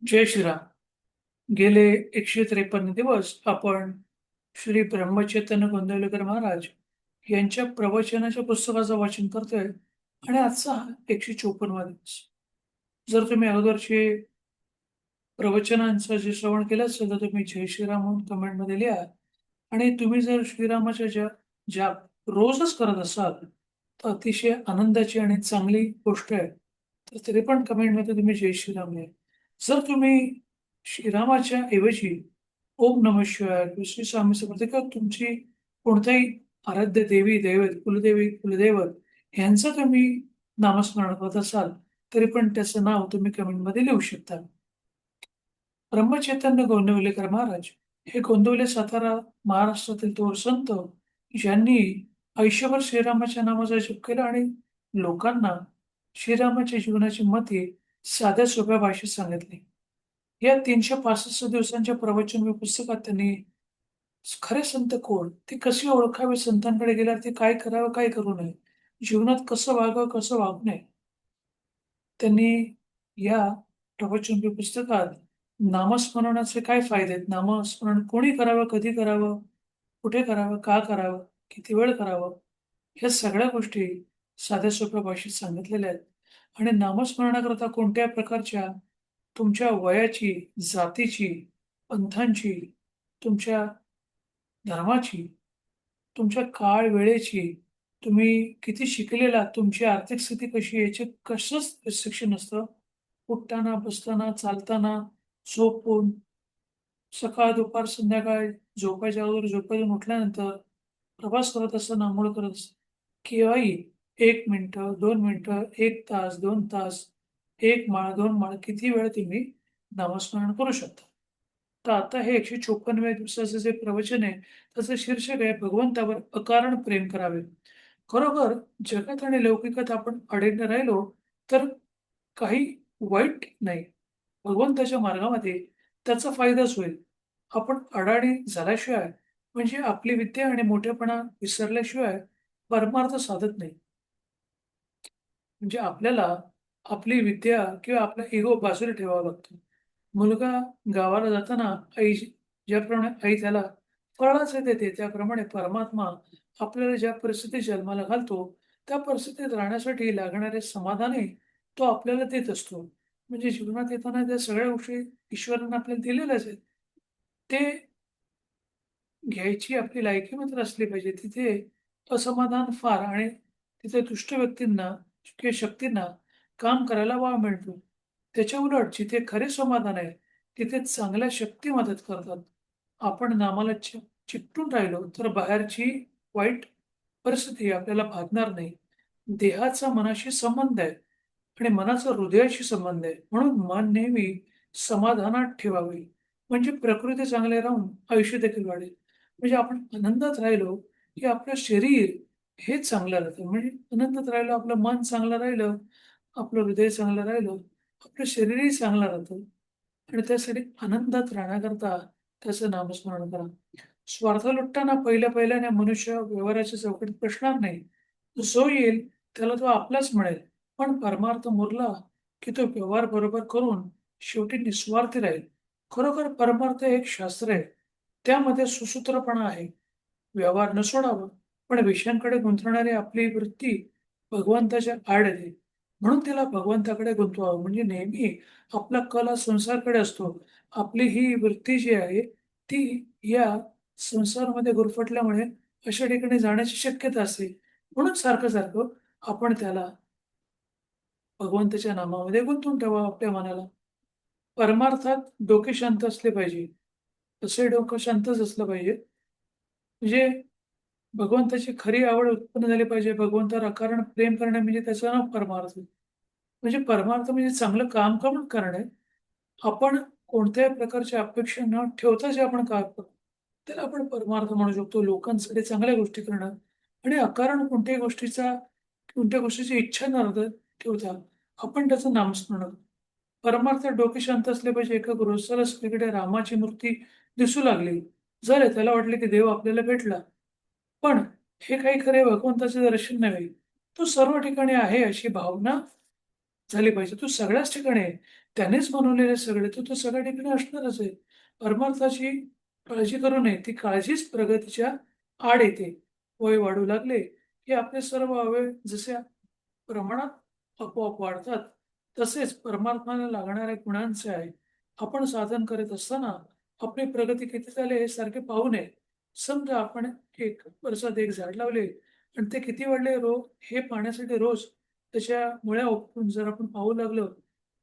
जय श्रीराम. गेले 153 दिवस आपण श्री ब्रह्मचैतन्य गोंदवलेकर महाराज यांच्या प्रवचनाच्या पुस्तकाचं वाचन करतोय आणि आजचा हा 154वा दिवस. जर तुम्ही अगोदरचे प्रवचनांचं जे श्रवण केलं असेल तर तुम्ही जय श्रीराम म्हणून कमेंटमध्ये लिहा. आणि तुम्ही जर श्रीरामाच्या जाप रोजच करत असाल तर अतिशय आनंदाची आणि चांगली गोष्ट आहे. तर तरी पण कमेंटमध्ये तुम्ही जय श्रीराम लिहा. जर तुम्ही श्रीरामाच्या ऐवजी ओम नमः शिवाय किंवा श्री स्वामी समर्थ किंवा तुमची कोणत्याही आराध्य देवी दैवत कुलदेवी कुलदैवत यांचं तुम्ही नामस्मरण करत असाल तरी पण त्याचं नाव तुम्ही कमेंटमध्ये लिहू शकता. ब्रह्मचैतन्य गोंदवलेकर महाराज हे गोंदवले सातारा महाराष्ट्रातील थोर संत ज्यांनी आयुष्यभर श्रीरामाच्या नामाचा जप केला आणि लोकांना श्रीरामाच्या जीवनाची मते साध्या सोप्या भाषेत सांगितली. या 365 दिवसांच्या प्रवचन पुस्तकात त्यांनी खरे संत कोण, ते कसे ओळखावे, संतांकडे गेल्यावर ते काय करावं, काय करू नये, जीवनात कसं वागावं, कसं वागू नये, त्यांनी या प्रवचन पुस्तकात नामस्मरणाचे काय फायदे आहेत, नामस्मरण कोणी करावं, कधी करावं, कुठे करावं, का करावं, किती वेळ करावं, ह्या सगळ्या गोष्टी साध्या सोप्या भाषेत सांगितलेल्या आहेत. आणि नामस्मरणाकरता कोणत्या प्रकारच्या तुमच्या वयाची, जातीची, पंथांची, तुमच्या धर्माची, तुमच्या काळ वेळेची, तुम्ही किती शिकलेला, तुमची आर्थिक स्थिती कशी आहे, याचे कसंच रिस्ट्रिक्शन नसतं. उठताना, बसताना, चालताना, झोपून, सकाळ, दुपार, संध्याकाळ, झोपायच्या अगोदर, झोपेतून उठल्यानंतर, प्रवास करत असताना, अंघोळ करत असताना, केव्हाही 1 मिनिटं, 2 मिनिटं, 1 तास, 2 तास, 1 माळ, 2 माळ किती वेळ तुम्ही नामस्मरण करू शकता. तर आता हे 154व्या दिवसाचं जे प्रवचन आहे, त्याचं शीर्षक आहे भगवंतावर अकारण प्रेम करावे. खरोखर जगात आणि लौकिकात आपण अडकले राहिलो तर काही वाईट नाही. भगवंताच्या मार्गामध्ये त्याचा फायदाच होईल. आपण अडाणी झाल्याशिवाय म्हणजे आपली विद्या आणि मोठेपणा विसरल्याशिवाय परमार्थ साधत नाही. म्हणजे आपल्याला आपली विद्या किंवा आपला इगो बाजूला ठेवावा लागतो. मुलगा गावाला जाताना आई ज्याप्रमाणे आई त्याला फळाचे देते, त्याप्रमाणे परमात्मा आपल्याला ज्या परिस्थितीत जन्माला घालतो, त्या परिस्थितीत राहण्यासाठी लागणारे समाधानही तो आपल्याला देत असतो. म्हणजे जीवनात येताना त्या सगळ्या गोष्टी ईश्वराने आपल्याला दिलेल्याच आहेत. ते घ्यायची आपली लायकी मात्र असली पाहिजे. तिथे असमाधान फार आणि तिथे दुष्ट व्यक्तींना किंवा शक्तींना काम करायला वाव मिळतो. त्याच्या उलट जिथे खरे समाधान आहे, तिथे चांगल्या शक्ती मदत करतात. आपण नामाला चिकटून राहिलो, तर बाहेरची वाईट परिस्थिती आपल्याला भागणार नाही. देहाचा मनाशी संबंध आहे आणि मनाचा हृदयाशी संबंध आहे. म्हणून मन नेहमी समाधानात ठेवावे. म्हणजे प्रकृती चांगली राहून आयुष्य देखील वाढेल. म्हणजे आपण आनंदात राहिलो, की आपलं शरीर हे चांगलं राहतं. म्हणजे आनंदात राहिलो, आपलं मन चांगलं राहिलं, आपलं हृदय चांगलं राहिलं, आपलं शरीरही चांगलं राहतं. आणि त्यासाठी आनंदात राहण्याकरता त्याचं नामस्मरण करा. स्वार्थ लुटताना पहिल्या-पहिल्याने मनुष्य व्यवहाराच्या चौकटीत बसणार नाही. जो येईल त्याला तो आपलाच मिळेल. पण परमार्थ मुरला, की तो व्यवहार बरोबर करून शेवटी निस्वार्थी राहील. खरोखर परमार्थ हे एक शास्त्र आहे. त्यामध्ये सुसूत्रपणा आहे. व्यवहार न सोडावा, पण विषयांकडे गुंतणारी आपली वृत्ती भगवंताच्या आड येते. म्हणून तिला भगवंताकडे गुंतवावं. म्हणजे नेहमी आपला कल हा संसाराकडे असतो. आपली ही वृत्ती जी आहे, ती या संसारामध्ये गुरफटल्यामुळे अशा ठिकाणी जाण्याची शक्यता असते. म्हणून सारखं-सारखं आपण त्याला भगवंताच्या नामामध्ये गुंतवून ठेवावं आपल्या मनाला. परमार्थात डोके शांत असले पाहिजे. तसे डोकं शांतच असलं पाहिजे. म्हणजे भगवंताची खरी आवड उत्पन्न झाली पाहिजे. भगवंतावर अकारण प्रेम करणे म्हणजे त्याचं नाव परमार्थ. म्हणजे परमार्थ म्हणजे चांगलं काम करून करणे. आपण कोणत्याही प्रकारच्या अपेक्षा न ठेवता जे आपण काम करतो, त्याला आपण परमार्थ म्हणू शकतो. लोकांसाठी चांगल्या गोष्टी करणं आणि अकारण कोणत्याही गोष्टीची इच्छा न ठेवता आपण त्याचं नामस्मरण करतो. परमार्थ डोके शांत असले पाहिजे. एका गृहस्थाला सगळीकडे रामाची मूर्ती दिसू लागली. झालं त्याला वाटलं की देव आपल्याला भेटला. पण हे काही खरे भगवंताचे दर्शन नव्हे. तो सर्व ठिकाणी आहे अशी भावना झाली पाहिजे. तो सगळ्याच ठिकाणी आहे. त्यानेच बनवलेले सगळे, तर तो सगळ्या ठिकाणी असणारच आहे. परमार्थाची काळजी करू नये. ती काळजीच प्रगतीच्या आड येते. वय वाढू लागले, की आपले सर्व अवयव जसे प्रमाणात आपोआप वाढतात, तसेच परमार्थाला लागणाऱ्या गुणांचे आहे. आपण साधन करत असताना आपली प्रगती किती झाली हे सारखे पाहू नये. समजा आपण एक वर्षात एक झाड लावले आणि ते किती वाढले हे पाहण्यासाठी रोज त्याच्या मुळ्या उपटून जर आपण पाहू लागलो,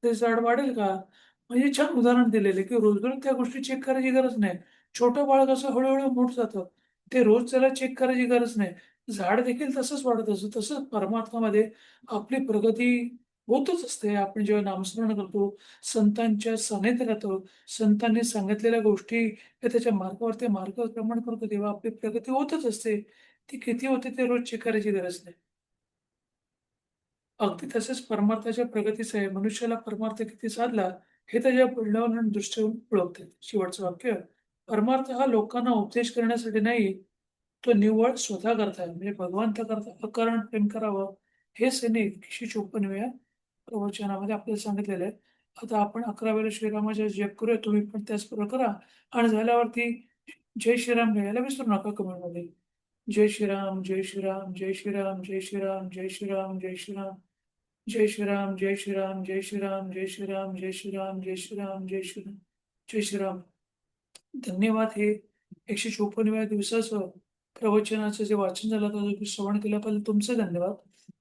ते झाड वाढेल का? म्हणजे छान उदाहरण दिलेलं आहे, की रोज-रोज त्या गोष्टी चेक करायची गरज नाही. छोटं बाळ कसं हळू मोठं जातं, ते रोज त्याला चेक करायची गरज नाही. झाड देखील तसंच वाढत असतं. तसंच परमार्थामध्ये आपली प्रगती होतच असते. आपण जेव्हा नामस्मरण करतो, संतांच्या सानिध्यात राहतो, संतांनी सांगितलेल्या गोष्टी हे त्याच्या मार्गावरती मार्गक्रमण करतो, तेव्हा आपली प्रगती होतच असते. ती किती होते ते रोज चेक करायची गरज नाही. अगदी तसेच परमार्थाच्या प्रगतीचं आहे. मनुष्याला परमार्थ किती साधला, हे त्याच्या बोलण्यावरून आणि दृष्टीवरून ओळखता येतं. शेवटचं वाक्य, परमार्थ हा लोकांना उपदेश करण्यासाठी नाही, तो निव्वळ स्वतः करता आहे. म्हणजे भगवंताकरता अकारण प्रेम करावं, हेच त्यांनी 154व्या प्रवचनामध्ये आपल्याला सांगितलेलं आहे. आता आपण 11 श्रीरामाचा जप करूया. तुम्ही पण त्याचप्रमाणे करा आणि झाल्यावरती जय श्रीराम लिहायला विसरू नका कमेंटमध्ये. जय श्रीराम, जय श्रीराम, जय श्रीराम, जय श्रीराम, जय श्रीराम, जय श्रीराम. जय श्रीराम, जय श्रीराम, जय श्रीराम, जय श्रीराम, जय श्रीराम, जय श्रीराम, जय श्रीराम, जय श्रीराम. धन्यवाद. हे 154व्या दिवसाचं प्रवचनाचं जे वाचन झालं होतं, तुम्ही श्रवण केल्याबद्दल तुमचे धन्यवाद.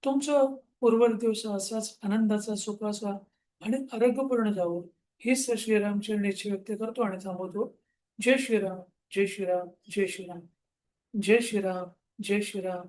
तुमचं उर्वरित दिवस असाच आनंदाचा, सुखाचा आणि आरोग्यपूर्ण जावो, हीच श्रीरामचरणी इच्छा व्यक्त करतो आणि थांबवतो. जय श्रीराम, जय श्रीराम, जय श्रीराम, जय श्रीराम, जय श्रीराम.